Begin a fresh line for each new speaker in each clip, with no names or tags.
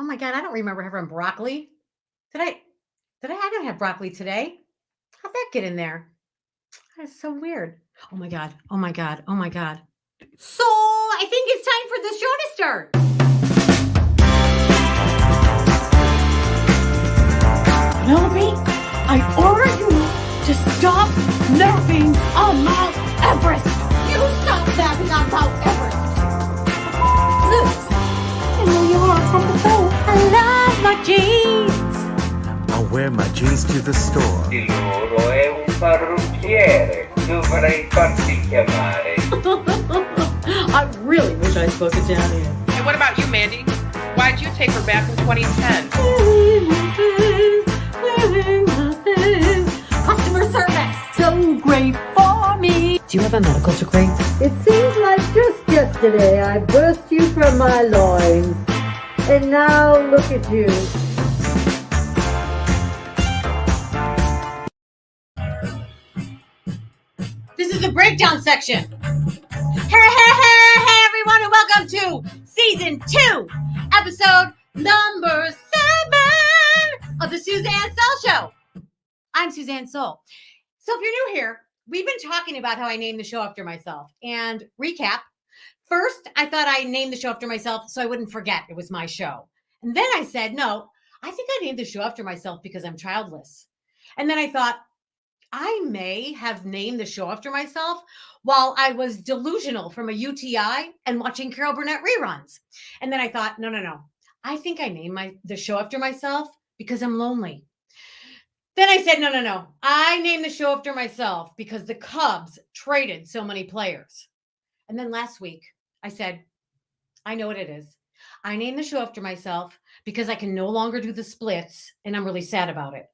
Oh my God, I don't remember having broccoli. Did I? I didn't have broccoli today. How'd that get in there? That's so weird. Oh my God. Oh my God. Oh my God. So I think it's time for the show to start. Penelope, I order you to stop napping on Mount Everest. You stop napping on Mount Everest. This. I know you want something to say. I love my jeans.
I'll wear my jeans to the store.
Di loro è un parrucchiere. Dovrei farti chiamare.
I really wish I spoke Italian.
And what about you, Mandy? Why'd you take her back in 2010?
Customer service, so great for me. Do you have a medical degree?
It seems like just yesterday I burst you from my loins. And now look at you.
This is the breakdown section. Hey, everyone, and welcome to season 2, episode number 7 of the Suzanne Sole Show. I'm Suzanne Sole. So if you're new here, we've been talking about how I named the show after myself. And recap, first, I thought I named the show after myself so I wouldn't forget it was my show. And then I said, no, I think I named the show after myself because I'm childless. And then I thought, I may have named the show after myself while I was delusional from a UTI and watching Carol Burnett reruns. And then I thought, no. I think I named the show after myself because I'm lonely. Then I said, no. I named the show after myself because the Cubs traded so many players. And then last week I said, I know what it is. I named the show after myself because I can no longer do the splits and I'm really sad about it.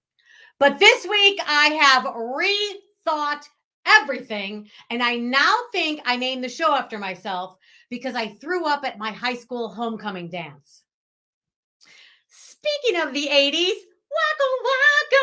But this week I have rethought everything, and I now think I named the show after myself because I threw up at my high school homecoming dance. Speaking of the 80s, waka waka.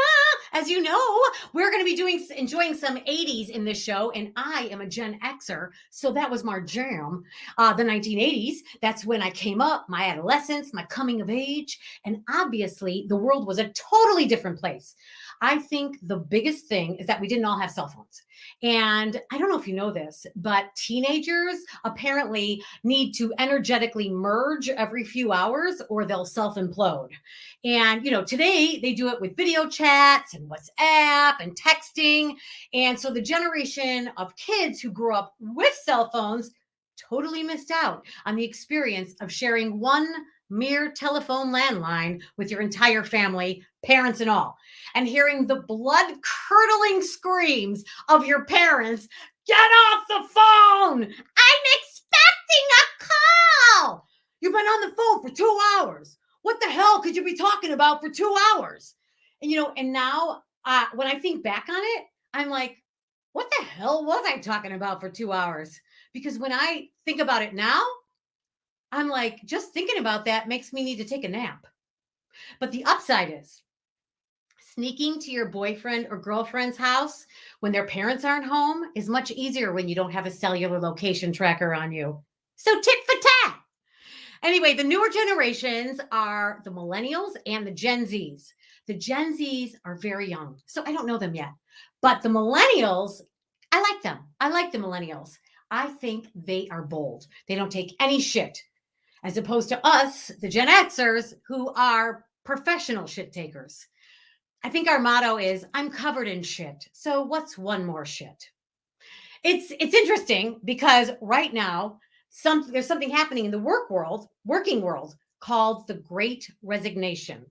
As you know, we're going to be enjoying some 80s in this show, and I am a Gen Xer, so that was my jam. The 1980s, that's when I came up, my adolescence, my coming of age, and obviously the world was a totally different place. I think the biggest thing is that we didn't all have cell phones. And I don't know if you know this, but teenagers apparently need to energetically merge every few hours or they'll self-implode. And, today they do it with video chats and WhatsApp and texting. And so the generation of kids who grew up with cell phones totally missed out on the experience of sharing one mere telephone landline with your entire family, parents and all, and hearing the blood-curdling screams of your parents, "Get off the phone! I'm expecting a call! You've been on the phone for 2 hours. What the hell could you be talking about for 2 hours?" And now when I think back on it, I'm like, what the hell was I talking about for 2 hours? Because when I think about it now, I'm like, just thinking about that makes me need to take a nap. But the upside is sneaking to your boyfriend or girlfriend's house when their parents aren't home is much easier when you don't have a cellular location tracker on you. So tit for tat. Anyway, the newer generations are the Millennials and the Gen Zs. The Gen Zs are very young, so I don't know them yet. But the Millennials, I like them. I like the Millennials. I think they are bold. They don't take any shit. As opposed to us, the Gen Xers, who are professional shit takers. I think our motto is, I'm covered in shit, so what's one more shit? It's interesting because right now, there's something happening in the working world called the Great Resignation.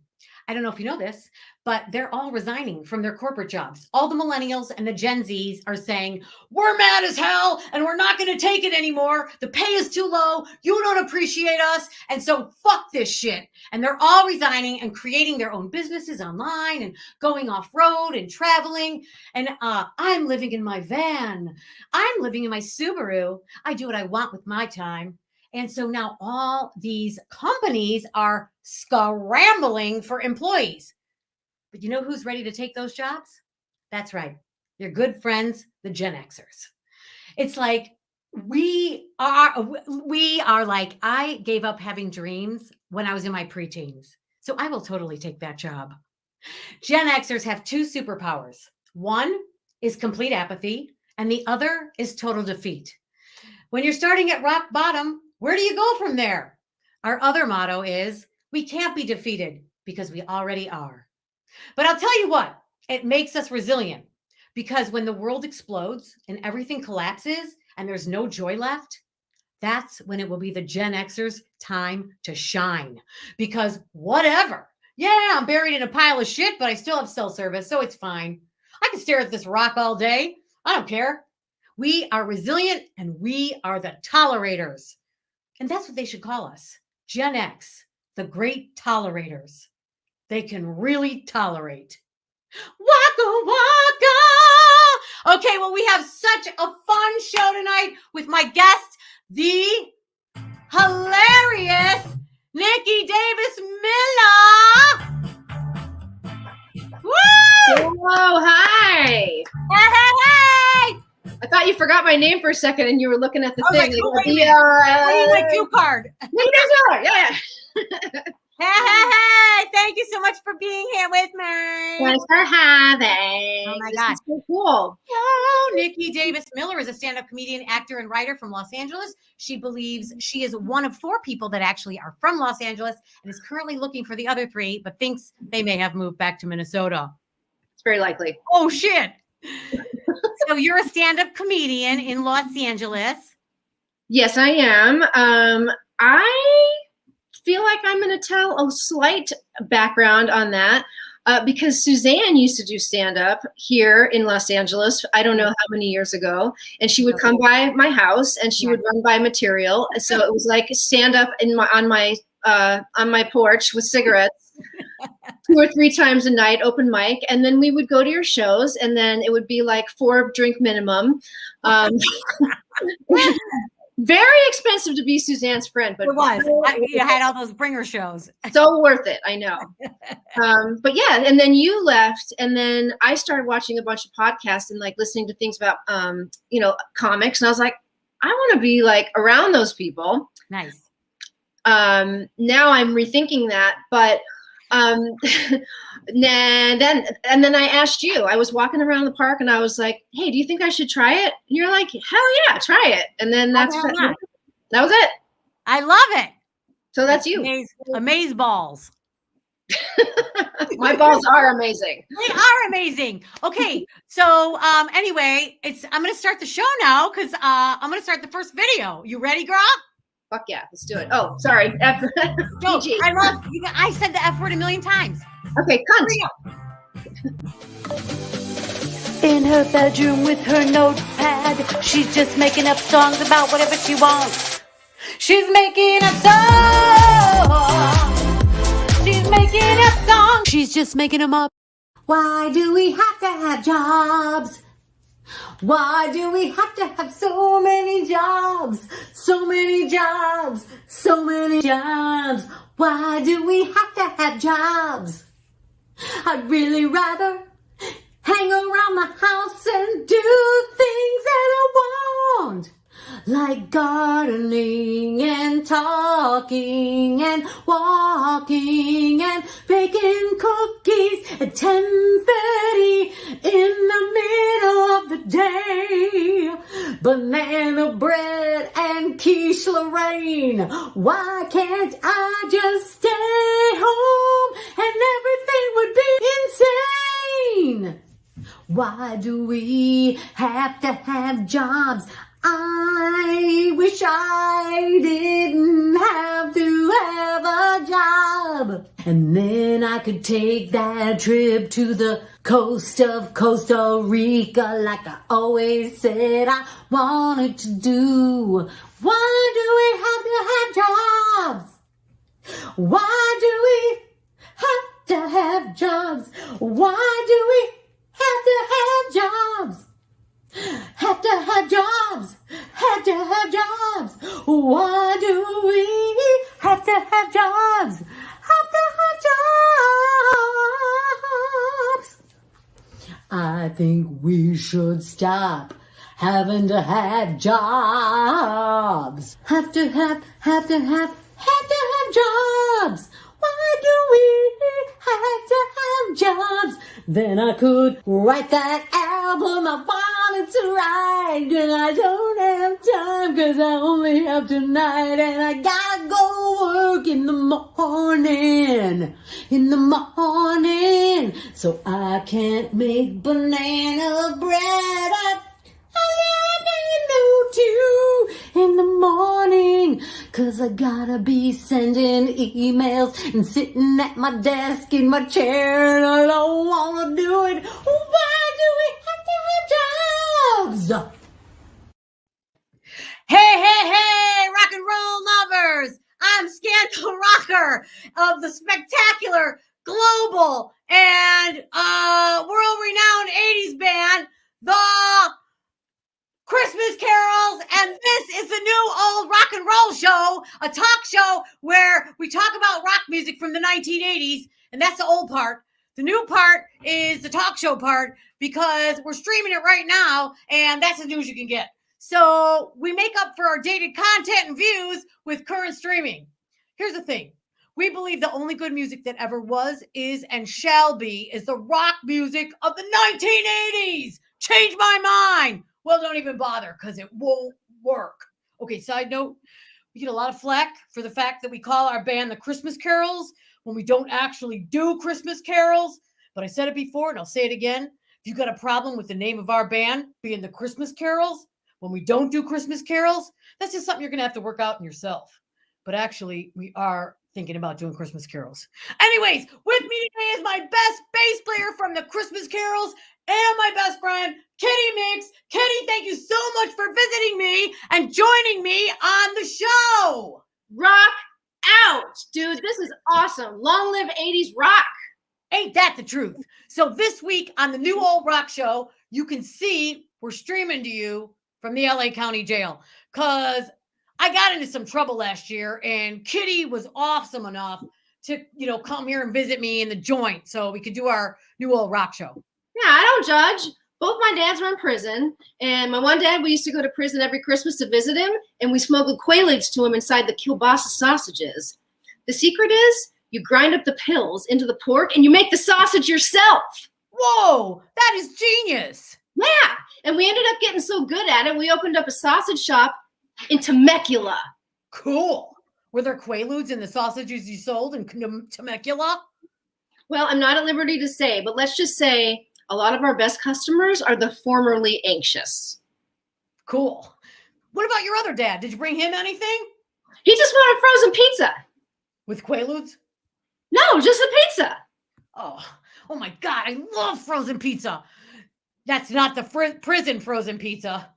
I don't know if you know this, but they're all resigning from their corporate jobs. All the Millennials and the Gen Zs are saying, we're mad as hell and we're not going to take it anymore. The pay is too low. You don't appreciate us. And so fuck this shit. And they're all resigning and creating their own businesses online and going off road and traveling. And I'm living in my van. I'm living in my Subaru. I do what I want with my time. And so now all these companies are scrambling for employees. But you know who's ready to take those jobs? That's right. Your good friends, the Gen Xers. It's like We are like, I gave up having dreams when I was in my preteens. So I will totally take that job. Gen Xers have two superpowers. One is complete apathy, and the other is total defeat. When you're starting at rock bottom, where do you go from there? Our other motto is, we can't be defeated because we already are. But I'll tell you what, it makes us resilient, because when the world explodes and everything collapses and there's no joy left, that's when it will be the Gen Xers' time to shine. Because whatever, yeah, I'm buried in a pile of shit, but I still have cell service, so it's fine. I can stare at this rock all day. I don't care. We are resilient and we are the tolerators. And that's what they should call us. Gen X, the great tolerators. They can really tolerate. Waka waka. Okay, well, we have such a fun show tonight with my guest, the hilarious Nicky Davis Miller. Woo!
Whoa, hi.
Hey, hey, hey!
I thought you forgot my name for a second and you were looking at the
I was
thing.
like, oh, wait a minute. I need my cue card.
Nicky Davis Miller. Yeah.
Hey, hey, hey! Thank you so much for being here with me.
Thanks for having.
Oh my
This
God.
is so cool.
Oh, Nicky Davis Miller is a stand-up comedian, actor, and writer from Los Angeles. She believes she is one of 4 people that actually are from Los Angeles and is currently looking for the other 3, but thinks they may have moved back to Minnesota.
It's very likely.
Oh, shit. So you're a stand-up comedian in Los Angeles.
Yes, I am. I feel like I'm going to tell a slight background on that because Suzanne used to do stand-up here in Los Angeles. I don't know how many years ago. And she would come by my house and she would run by material. So it was like stand-up on my porch with cigarettes 2 or 3 times a night, open mic. And then we would go to your shows and then it would be like 4 drink minimum. Very expensive to be Suzanne's friend, but
It was. You had all those bringer shows.
so worth it. I know. But yeah, and then you left, and then I started watching a bunch of podcasts and like listening to things about, comics, and I was like, I want to be like around those people.
Nice.
Now I'm rethinking that, but then I asked you. I was walking around the park and I was like, "Hey, do you think I should try it?" And you're like, "Hell yeah, try it!" And then that was it.
I love it.
So that's you.
Amaze balls.
My balls are amazing.
They are amazing. Okay, so anyway, I'm gonna start the show now because I'm gonna start the first video. You ready, girl?
Fuck yeah, let's do it. Oh, sorry.
No, I love you. I said the F word a million times.
Okay, cunt.
In her bedroom with her notepad, she's just making up songs about whatever she wants. She's making up songs. She's making up songs. She's just making them up. Why do we have to have jobs? Why do we have to have so many jobs? So many jobs. So many jobs. Why do we have to have jobs? I'd really rather hang around the house and do things that I want. Like gardening and talking and walking and baking cookies at 10:30 in the middle of the day. Banana bread and quiche Lorraine. Why can't I just stay home and everything would be insane? Why do we have to have jobs? I wish I didn't have to have a job. And then I could take that trip to the coast of Costa Rica like I always said I wanted to do. Why do we have to have jobs? Why do we have to have jobs? Why do we have to have jobs? Have to have jobs. Have to have jobs. Why do we have to have jobs? Have to have jobs. I think we should stop having to have jobs. Have to have jobs. Why do we have to have jobs? Then I could write that album I wanted to write. And I don't have time cause I only have tonight. And I gotta go work in the morning. So I can't make banana bread. In the morning, cause I gotta be sending emails and sitting at my desk in my chair and I don't wanna do it. Why do we have to have jobs?
Hey, rock and roll lovers. I'm Scandal Rocker of the spectacular, global, and world-renowned 80s band, the Christmas Carols, and this is the new old rock and roll show, a talk show where we talk about rock music from the 1980s, and that's the old part. The new part is the talk show part because we're streaming it right now, and that's as new as you can get. So we make up for our dated content and views with current streaming. Here's the thing. We believe the only good music that ever was, is, and shall be is the rock music of the 1980s. Change my mind. Well, don't even bother because it won't work. Okay, side note, we get a lot of flack for the fact that we call our band the Christmas Carols when we don't actually do Christmas carols. But I said it before and I'll say it again. If you got a problem with the name of our band being the Christmas Carols, when we don't do Christmas carols, that's just something you're going to have to work out in yourself. But actually, we are thinking about doing Christmas carols. Anyways, with me today is my best bass player from the Christmas Carols and my best friend, Kitty Mix. Kitty, thank you so much for visiting me and joining me on the show.
Rock out, dude. This is awesome. Long live 80s rock.
Ain't that the truth? So this week on the new old rock show, you can see we're streaming to you from the LA County Jail because I got into some trouble last year and Kitty was awesome enough to, come here and visit me in the joint so we could do our new old rock show.
Yeah, I don't judge. Both my dads were in prison, and my one dad, we used to go to prison every Christmas to visit him, and we smuggled Quaaludes to him inside the kielbasa sausages. The secret is you grind up the pills into the pork and you make the sausage yourself.
Whoa, that is genius.
Yeah, and we ended up getting so good at it, we opened up a sausage shop in Temecula.
Cool. Were there Quaaludes in the sausages you sold in Temecula?
Well, I'm not at liberty to say, but let's just say a lot of our best customers are the formerly anxious.
Cool. What about your other dad? Did you bring him anything?
He just wanted frozen pizza.
With Quaaludes?
No, just the pizza.
Oh my God. I love frozen pizza. That's not the prison frozen pizza.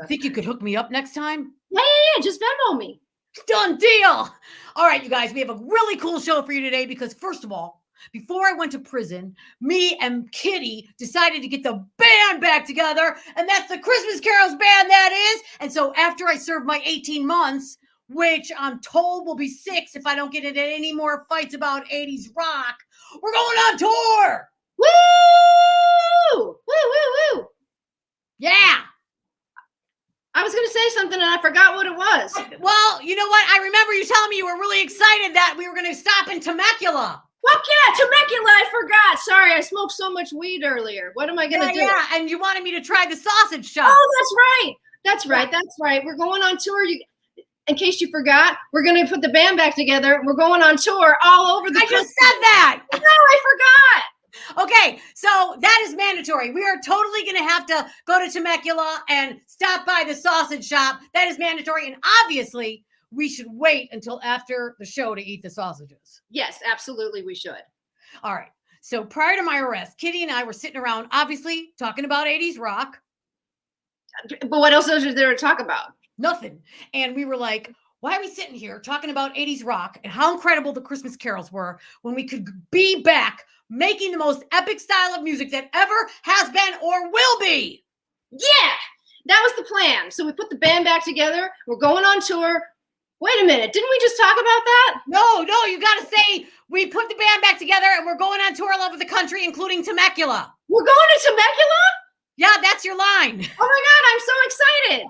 Think you could hook me up next time?
Yeah. Just Venmo me.
Done deal. All right, you guys, we have a really cool show for you today because first of all, before I went to prison, me and Kitty decided to get the band back together, and that's the Christmas Carols band, that is. And so after I served my 18 months, which I'm told will be 6 if I don't get into any more fights about 80s rock, we're going on tour.
Woo! Woo, woo, woo.
Yeah.
I was going to say something and I forgot what it was.
Well, you know what? I remember you telling me you were really excited that we were going to stop in Temecula.
Fuck yeah, Temecula, I forgot. Sorry, I smoked so much weed earlier. What am I going to do?
Yeah, and you wanted me to try the sausage shop.
Oh, that's right. We're going on tour. In case you forgot, we're going to put the band back together. We're going on tour all over the country.
I just said that.
No, I forgot.
Okay, so that is mandatory. We are totally going to have to go to Temecula and stop by the sausage shop. That is mandatory. And obviously, we should wait until after the show to eat the sausages.
Yes, absolutely, we should.
All right. So prior to my arrest, Kitty and I were sitting around, obviously, talking about 80s rock.
But what else is there to talk about?
Nothing. And we were like, why are we sitting here talking about 80s rock and how incredible the Christmas carols were when we could be back making the most epic style of music that ever has been or will be?
Yeah, that was the plan. So we put the band back together. We're going on tour. Wait a minute. Didn't we just talk about that?
No, you got to say we put the band back together and we're going on tour all over the country, including Temecula.
We're going to Temecula?
Yeah, that's your line.
Oh my God, I'm so excited.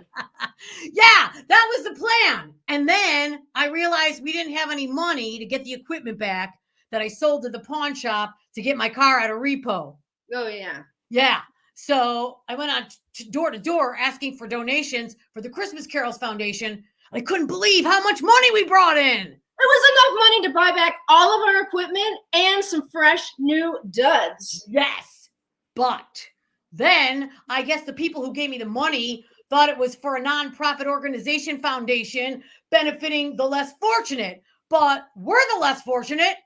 Yeah, that was the plan. And then I realized we didn't have any money to get the equipment back that I sold to the pawn shop to get my car out of repo.
Oh yeah.
Yeah. So I went on door to door asking for donations for the Christmas Carols Foundation. I couldn't believe how much money we brought in.
It was enough money to buy back all of our equipment and some fresh new duds.
Yes. But then I guess the people who gave me the money thought it was for a nonprofit organization foundation benefiting the less fortunate. But we're the less fortunate.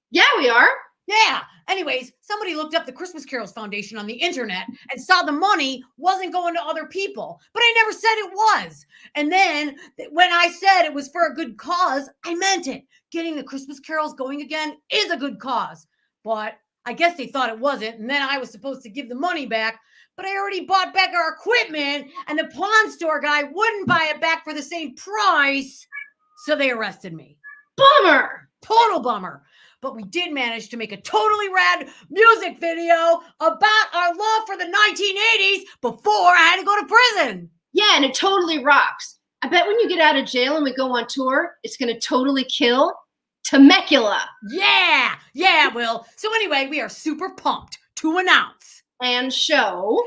Yeah, we are.
Yeah. Anyways, somebody looked up the Christmas Carols Foundation on the internet and saw the money wasn't going to other people, but I never said it was. And then when I said it was for a good cause, I meant it. Getting the Christmas carols going again is a good cause, but I guess they thought it wasn't. And then I was supposed to give the money back, but I already bought back our equipment and the pawn store guy wouldn't buy it back for the same price. So they arrested me.
Bummer.
Total bummer. But we did manage to make a totally rad music video about our love for the 1980s before I had to go to prison.
Yeah, and it totally rocks. I bet when you get out of jail and we go on tour, it's going to totally kill Temecula.
Yeah, Will. So anyway, we are super pumped to announce
And show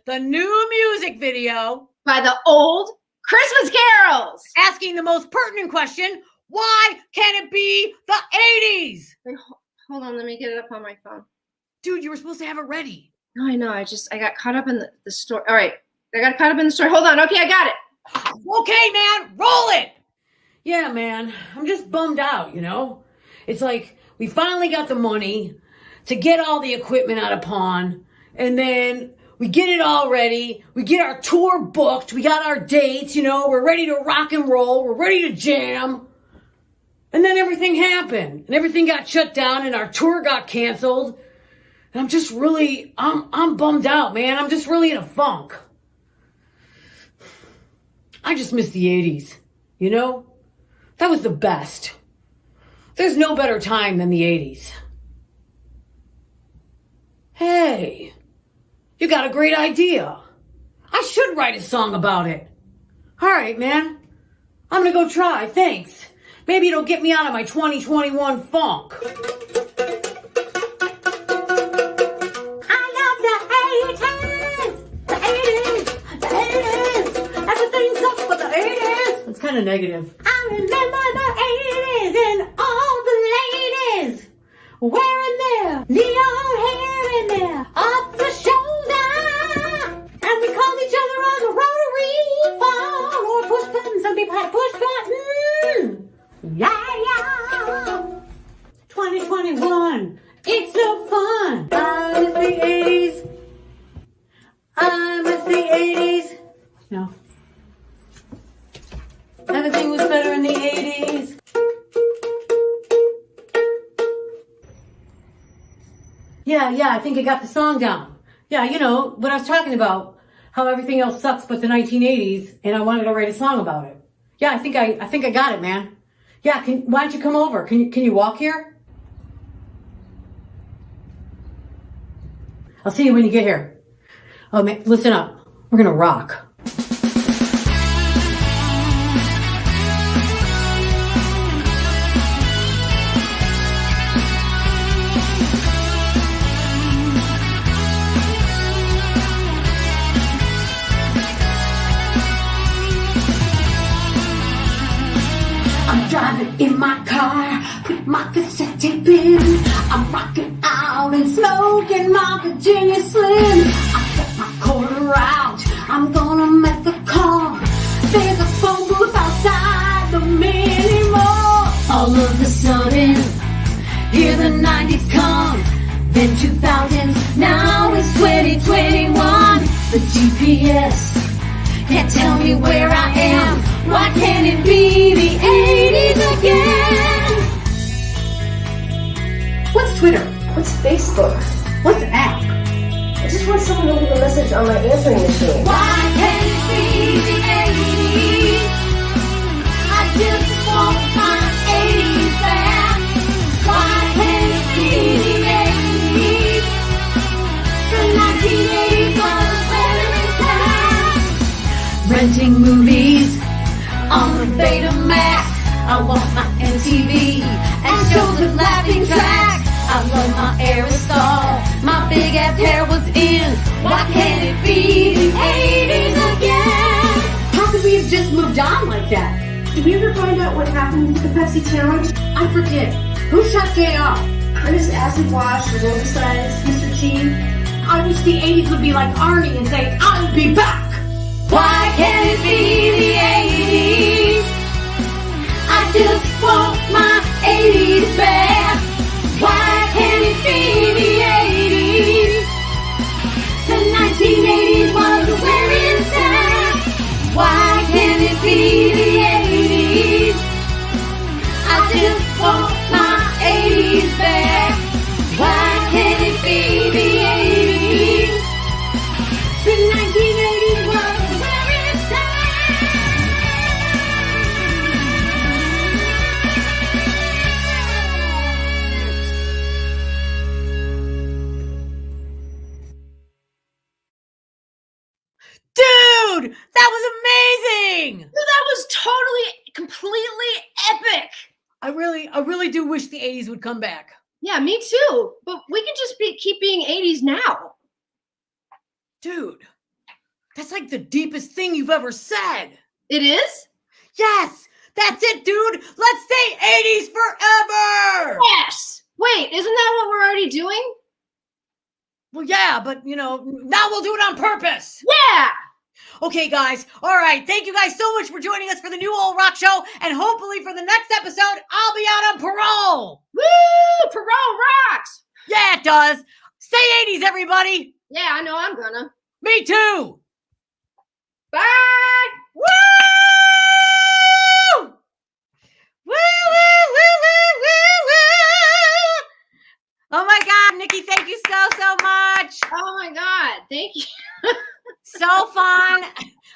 the new music video
by the old Christmas carols.
asking the most pertinent question, why can't it be the 80s?
Wait, hold on, let me get it up on my phone.
Dude, you were supposed to have it ready.
No, I know. I got caught up in the story. All right. I got caught up in the story. Hold on. Okay, I got it.
Okay, man, roll it. Yeah, man, I'm just bummed out, you know? It's like we finally got the money to get all the equipment out of pawn, and then we get it all ready. We get our tour booked. We got our dates, you know, we're ready to rock and roll. We're ready to jam. And then everything happened, and everything got shut down, and our tour got canceled. And I'm just really, I'm bummed out, man. I'm just really in a funk. I just miss the 80s, you know? That was the best. There's no better time than the 80s. Hey, you got a great idea. I should write a song about it. All right, man. I'm gonna go try, thanks. Maybe it'll get me out of my 2021 funk. I love the 80s! The 80s! The 80s! Everything sucks but the 80s! It's kind of negative. I remember the 80s and all the ladies wearing their neon hair and their off the shoulder. And we called each other on the rotary phone or push button. Some people had a push button. Yeah. 2021. It's so fun. I miss the 80s. I miss the 80s. No. Everything was better in the 80s. Yeah, I think I got the song down. Yeah, you know, what I was talking about, how everything else sucks but the 1980s, and I wanted to write a song about it. Yeah, I think I got it, man. Yeah, why don't you come over? Can you walk here? I'll see you when you get here. Oh man, listen up. We're gonna rock. I'm driving in my car with my cassette tape in. I'm rocking out and smoking my Virginia Slim. I got my quarter out. I'm gonna make a call. There's a phone booth outside the mini mall. All of a sudden, here the 90s come. Then 2000s, now it's 2021. The GPS can't tell me where I am. Why can't it be the 80s again? What's Twitter?
What's Facebook?
What's app?
I just want someone to leave a message on my answering machine.
Why can't it be the 80s? I just want my 80s back. Why can't it be the 80s? The 1980s.
I want my MTV and shows with laughing tracks. I love my aerosol. My big ass hair was in. Why can't it be the 80s again? How could we have just moved on like that?
Did we ever find out what happened with the Pepsi challenge?
I forget. Who shut Jay off?
Curtis Acid Wash, the Robotides, Mr. G.
I wish the 80s would be like Arnie and say, I'll be back. Why can't it be the 80s? I just want my 80s back. Why can't it be the 80s? The 1980s was where it's at. Why can't it be the 80s? I just want my 80s back. Why can't it be the 80s? The 1980s was where it's at.
Dude, that was amazing.
That was totally, completely epic.
I really do wish the 80s would come back.
Yeah, me too. But we can just keep being 80s now.
Dude, that's like the deepest thing you've ever said.
It is?
Yes, that's it, dude. Let's stay 80s forever.
Yes. Wait, isn't that what we're already doing?
Well, yeah, but now we'll do it on purpose.
Yeah.
Okay, guys. All right. Thank you guys so much for joining us for the New Old Rock Show. And hopefully for the next episode, I'll be out on parole.
Woo! Parole rocks.
Yeah, it does. Stay 80s, everybody.
Yeah, I know I'm gonna.
Me too.
Bye.
Woo! Woo, woo, woo, woo, woo, woo. Oh my God, Nikki, thank you so much.
Oh my God. Thank you.
So fun.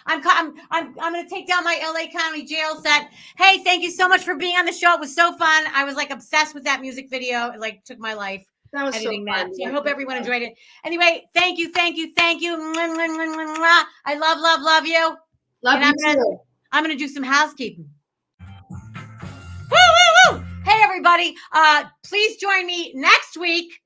I'm going to take down my LA County Jail set. Hey, thank you so much for being on the show. It was so fun. I was like obsessed with that music video. It like took my life.
That was
editing
so fun.
that. So I hope everyone enjoyed it. Anyway, thank you. Mwah, mwah, mwah, mwah. I love you.
Love
And
you too.
I'm gonna do some housekeeping. Woo! Hey everybody. Please join me next week.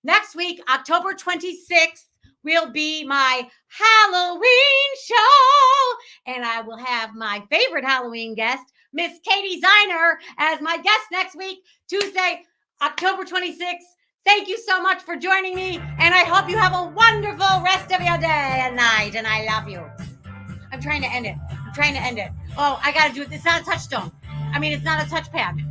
Next week, October 26th, will be my Halloween show. And I will have my favorite Halloween guest, Miss Katie Ziner, as my guest next week, Tuesday, October 26th. Thank you so much for joining me, and I hope you have a wonderful rest of your day and night, and I love you. I'm trying to end it. Oh, I got to do it. It's not a touchstone. It's not a touchpad.